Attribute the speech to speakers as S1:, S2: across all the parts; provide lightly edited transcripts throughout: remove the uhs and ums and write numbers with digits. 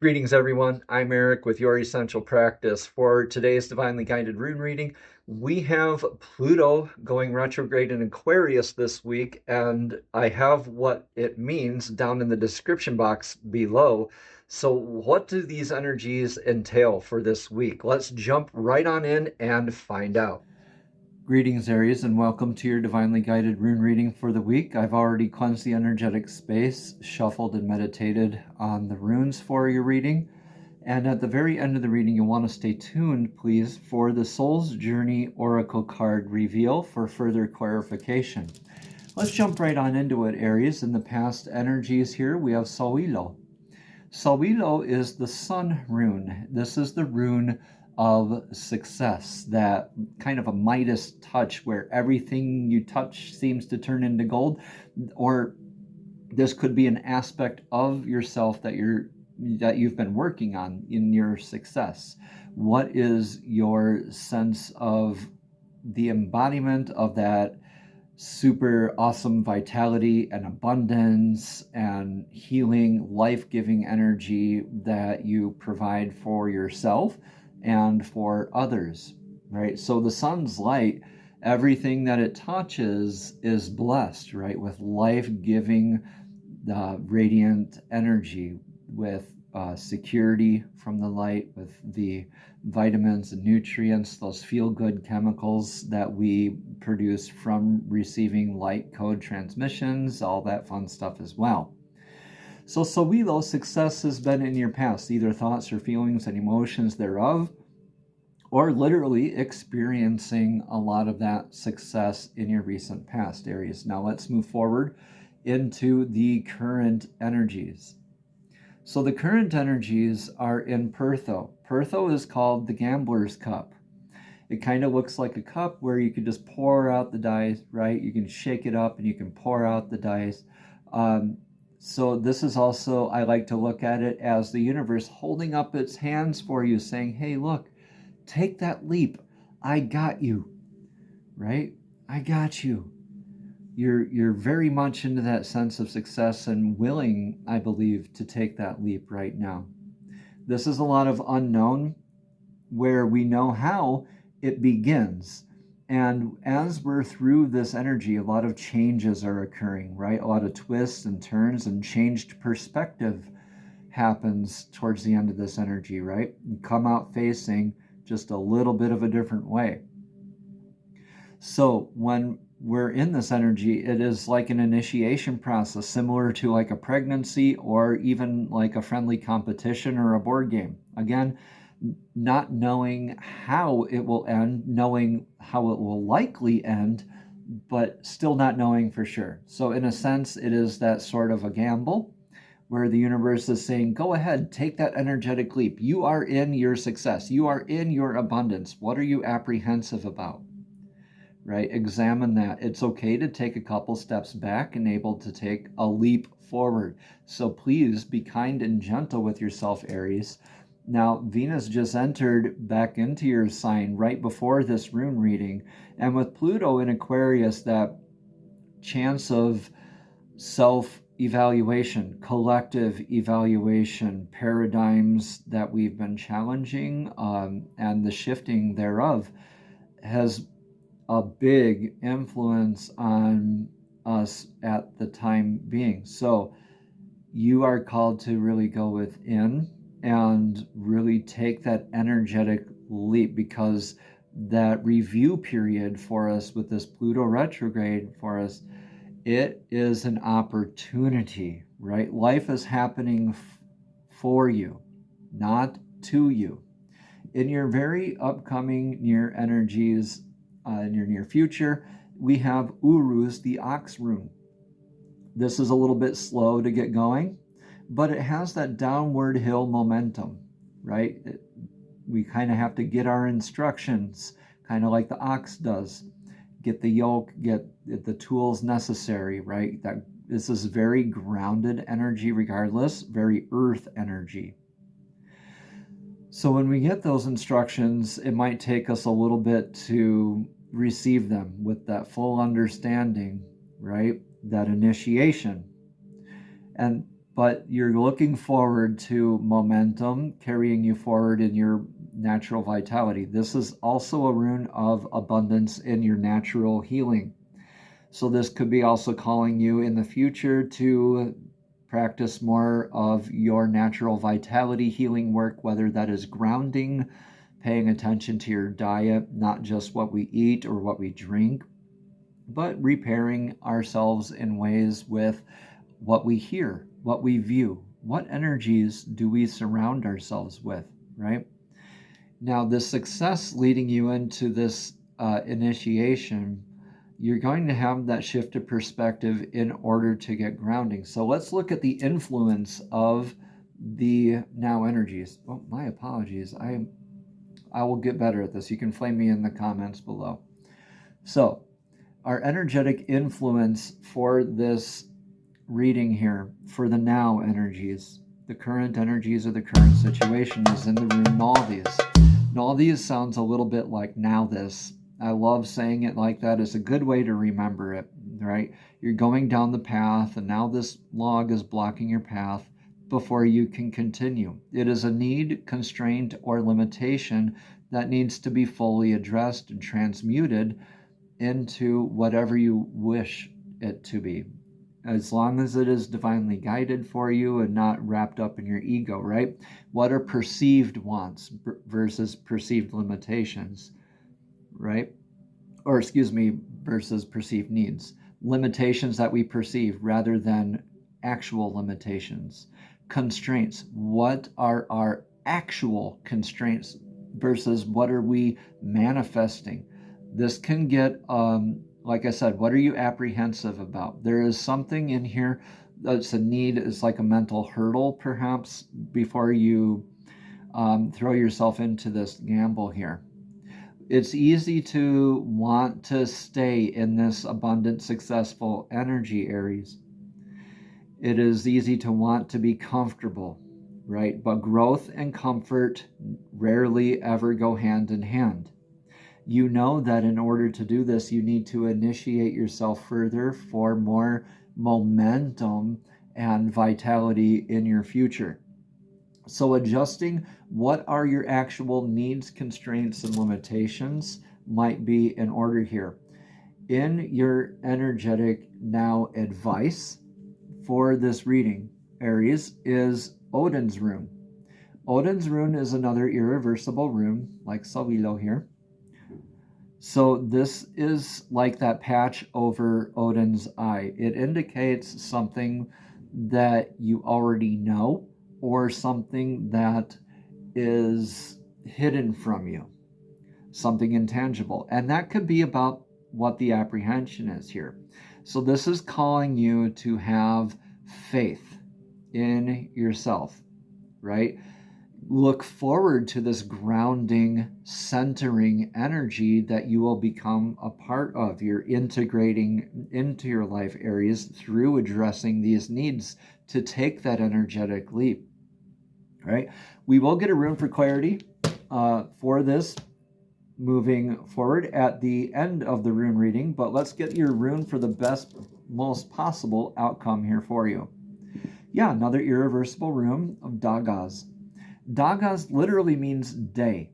S1: Greetings, everyone. I'm Eric with Your Essential Practice. For today's Divinely Guided Rune reading, we have Pluto going retrograde in Aquarius this week, and I have what it means down in the description box below. So what do these energies entail for this week? Let's jump right on in and find out. Greetings, Aries, and welcome to your Divinely Guided Rune reading for the week. I've already cleansed the energetic space, shuffled and meditated on the runes for your reading. And at the very end of the reading, you'll want to stay tuned, please, for the Soul's Journey Oracle card reveal for further clarification. Let's jump right on into it, Aries. In the past energies here, we have Sawilo. Sawilo is the Sun rune. This is the rune of success, that kind of a Midas touch where everything you touch seems to turn into gold. Or this could be an aspect of yourself that you've been working on in your success. What is your sense of the embodiment of that super awesome vitality and abundance and healing, life-giving energy that you provide for yourself and for others, right? So the sun's light, everything that it touches is blessed, right? With life-giving, radiant energy, with security from the light, with the vitamins and nutrients, those feel-good chemicals that we produce from receiving light code transmissions, all that fun stuff as well. So Sawilo, success has been in your past, either thoughts or feelings and emotions thereof, or literally experiencing a lot of that success in your recent past, Aries. Now let's move forward into the current energies. So the current energies are in Pertho. Pertho is called the Gambler's Cup. It kind of looks like a cup where you can just pour out the dice, right? You can shake it up and you can pour out the dice. So this is also, I like to look at it as the universe holding up its hands for you, saying, hey, look, take that leap. I got you, right? I got you. You're very much into that sense of success and willing, I believe, to take that leap right now. This is a lot of unknown where we know how it begins. And as we're through this energy, a lot of changes are occurring, right? A lot of twists and turns and changed perspective happens towards the end of this energy, right? You come out facing just a little bit of a different way. So when we're in this energy, it is like an initiation process, similar to like a pregnancy or even like a friendly competition or a board game. Again, not knowing how it will end, knowing how it will likely end, but still not knowing for sure. So in a sense, it is that sort of a gamble where the universe is saying, go ahead, take that energetic leap. You are in your success. You are in your abundance. What are you apprehensive about? Right? Examine that. It's okay to take a couple steps back and able to take a leap forward. So please be kind and gentle with yourself, Aries. Now, Venus just entered back into your sign right before this rune reading. And with Pluto in Aquarius, that chance of self-evaluation, collective evaluation, paradigms that we've been challenging, and the shifting thereof has a big influence on us at the time being. So you are called to really go within and really take that energetic leap, because that review period for us with this Pluto retrograde for us, it is an opportunity, right? Life is happening for you, not to you. In your very upcoming near energies, in your near future, we have Uruz, the ox rune. This is a little bit slow to get going, but it has that downward hill momentum, right? We kind of have to get our instructions, kind of like the ox does. Get the yoke, get the tools necessary, right? That this is very grounded energy regardless, very earth energy. So when we get those instructions, it might take us a little bit to receive them with that full understanding, right? That initiation. And but you're looking forward to momentum carrying you forward in your natural vitality. This is also a rune of abundance in your natural healing. So this could be also calling you in the future to practice more of your natural vitality healing work, whether that is grounding, paying attention to your diet, not just what we eat or what we drink, but repairing ourselves in ways with what we hear, what we view, what energies do we surround ourselves with, right? Now, the success leading you into this initiation, you're going to have that shift of perspective in order to get grounding. So let's look at the influence of the now energies. Oh, my apologies. I will get better at this. You can flame me in the comments below. So, our energetic influence for this reading here, for the now energies, the current energies of the current situation, is in the rune Nalthis. Nalthis sounds a little bit like now this. I love saying it like that. It's a good way to remember it, right? You're going down the path, and now this log is blocking your path before you can continue. It is a need, constraint, or limitation that needs to be fully addressed and transmuted into whatever you wish it to be, as long as it is divinely guided for you and not wrapped up in your ego, right? What are perceived wants versus perceived limitations, right? Or excuse me, versus perceived needs. Limitations that we perceive rather than actual limitations. Constraints. What are our actual constraints versus what are we manifesting? This can get, like I said, what are you apprehensive about? There is something in here that's a need, it's like a mental hurdle perhaps before you throw yourself into this gamble here. It's easy to want to stay in this abundant, successful energy, Aries. It is easy to want to be comfortable, right? But growth and comfort rarely ever go hand in hand. You know that in order to do this, you need to initiate yourself further for more momentum and vitality in your future. So adjusting what are your actual needs, constraints, and limitations might be in order here. In your energetic now advice for this reading, Aries, is Odin's rune. Odin's rune is another irreversible rune, like Savilo here. So this is like that patch over Odin's eye. It indicates something that you already know or something that is hidden from you, something intangible. And that could be about what the apprehension is here. So this is calling you to have faith in yourself, right? Look forward to this grounding, centering energy that you will become a part of. You're integrating into your life areas through addressing these needs to take that energetic leap, right? We will get a rune for clarity for this moving forward at the end of the rune reading, but let's get your rune for the best, most possible outcome here for you. Yeah, another irreversible rune of Dagaz. Dagaz literally means day.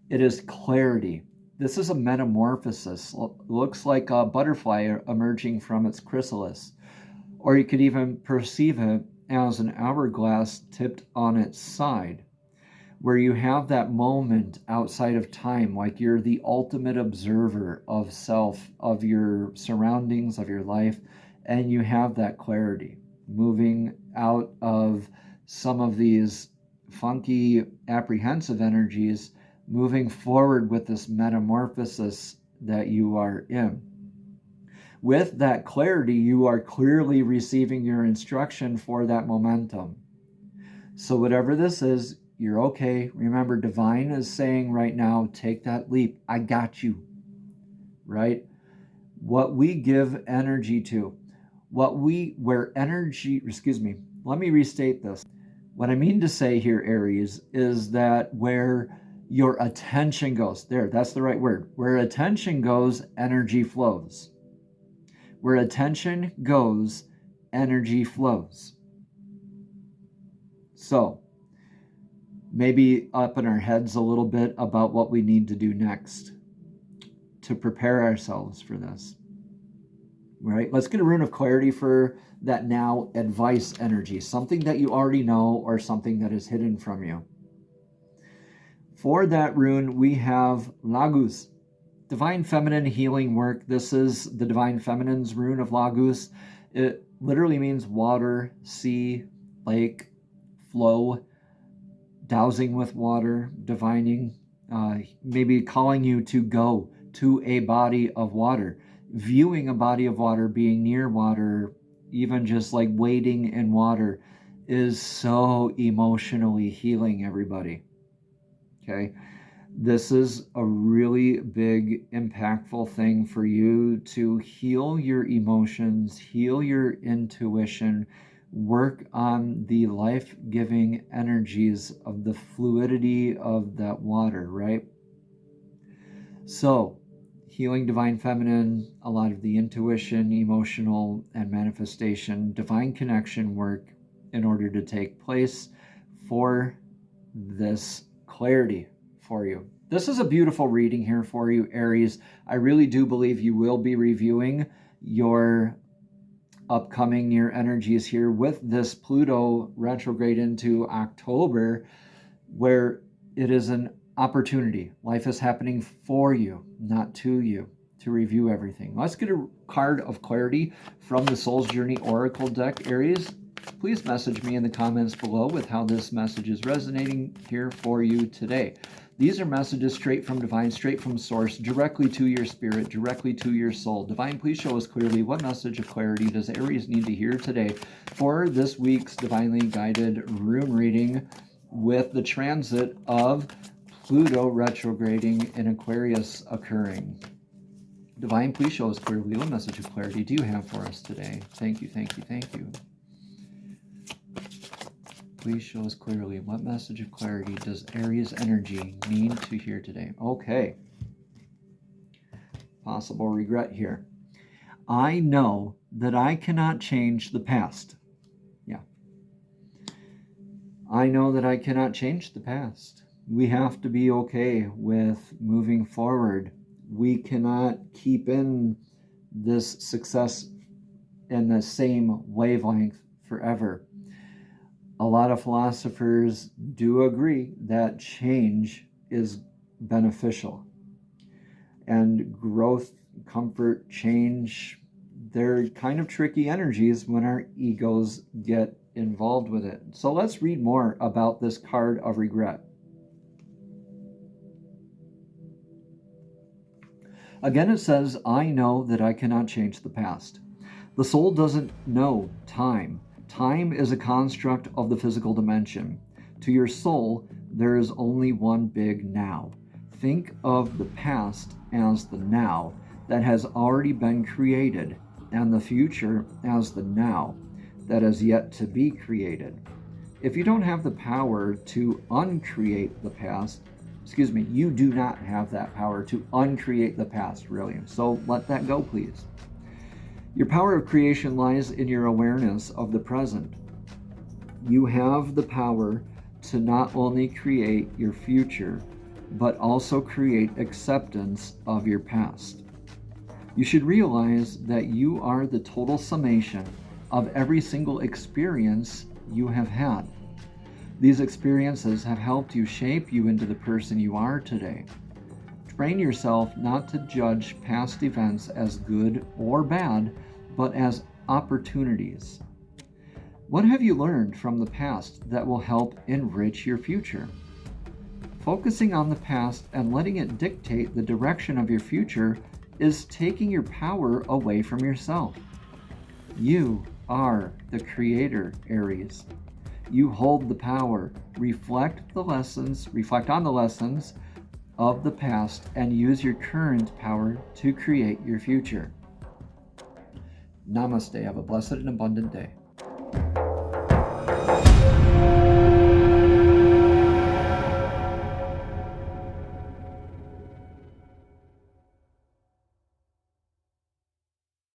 S1: It is clarity. This is a metamorphosis. Looks like a butterfly emerging from its chrysalis. Or you could even perceive it as an hourglass tipped on its side, where you have that moment outside of time, like you're the ultimate observer of self, of your surroundings, of your life, and you have that clarity, moving out of some of these funky, apprehensive energies, moving forward with this metamorphosis that you are in. With that clarity, you are clearly receiving your instruction for that momentum. So whatever this is, you're okay. Remember, divine is saying right now, take that leap. I got you, right? What we give energy to, let me restate this. What I mean to say here, Aries, is that where your attention goes, that's the right word. Where attention goes, energy flows. Where attention goes, energy flows. So maybe up in our heads a little bit about what we need to do next to prepare ourselves for this. Right? Let's get a rune of clarity for that now advice energy, something that you already know or something that is hidden from you. For that rune, we have Lagus, divine feminine healing work. This is the divine feminine's rune of Lagus. It literally means water, sea, lake, flow, dowsing with water, divining, maybe calling you to go to a body of water, viewing a body of water, being near water, even just like wading in water is so emotionally healing, everybody. Okay. This is a really big, impactful thing for you to heal your emotions, heal your intuition, work on the life-giving energies of the fluidity of that water, right? So, healing divine feminine, a lot of the intuition, emotional, and manifestation, divine connection work in order to take place for this clarity for you. This is a beautiful reading here for you, Aries. I really do believe you will be reviewing your upcoming year energies here with this Pluto retrograde into October, where it is an opportunity. Life is happening for you, not to you, to review everything. Let's get a card of clarity from the Soul's Journey Oracle deck, Aries. Please message me in the comments below with how this message is resonating here for you today. These are messages straight from Divine, straight from Source, directly to your spirit, directly to your soul. Divine, please show us clearly what message of clarity does Aries need to hear today for this week's Divinely Guided Rune reading with the transit of Pluto retrograding in Aquarius occurring. Divine, please show us clearly what message of clarity do you have for us today? Thank you, thank you, thank you. Please show us clearly what message of clarity does Aries energy need to hear today? Okay. Possible regret here. I know that I cannot change the past. Yeah. I know that I cannot change the past. We have to be okay with moving forward. We cannot keep in this success in the same wavelength forever. A lot of philosophers do agree that change is beneficial. And growth, comfort, change, they're kind of tricky energies when our egos get involved with it. So let's read more about this card of regret. Again, it says, I know that I cannot change the past. The soul doesn't know time. Time is a construct of the physical dimension. To your soul, there is only one big now. Think of the past as the now that has already been created, and the future as the now that is yet to be created. If you don't have the power to uncreate the past, you do not have that power to uncreate the past, really. So let that go, please. Your power of creation lies in your awareness of the present. You have the power to not only create your future, but also create acceptance of your past. You should realize that you are the total summation of every single experience you have had. These experiences have helped you shape you into the person you are today. Train yourself not to judge past events as good or bad, but as opportunities. What have you learned from the past that will help enrich your future? Focusing on the past and letting it dictate the direction of your future is taking your power away from yourself. You are the creator, Aries. You hold the power. Reflect on the lessons of the past and use your current power to create your future. Namaste. Have a blessed and abundant day.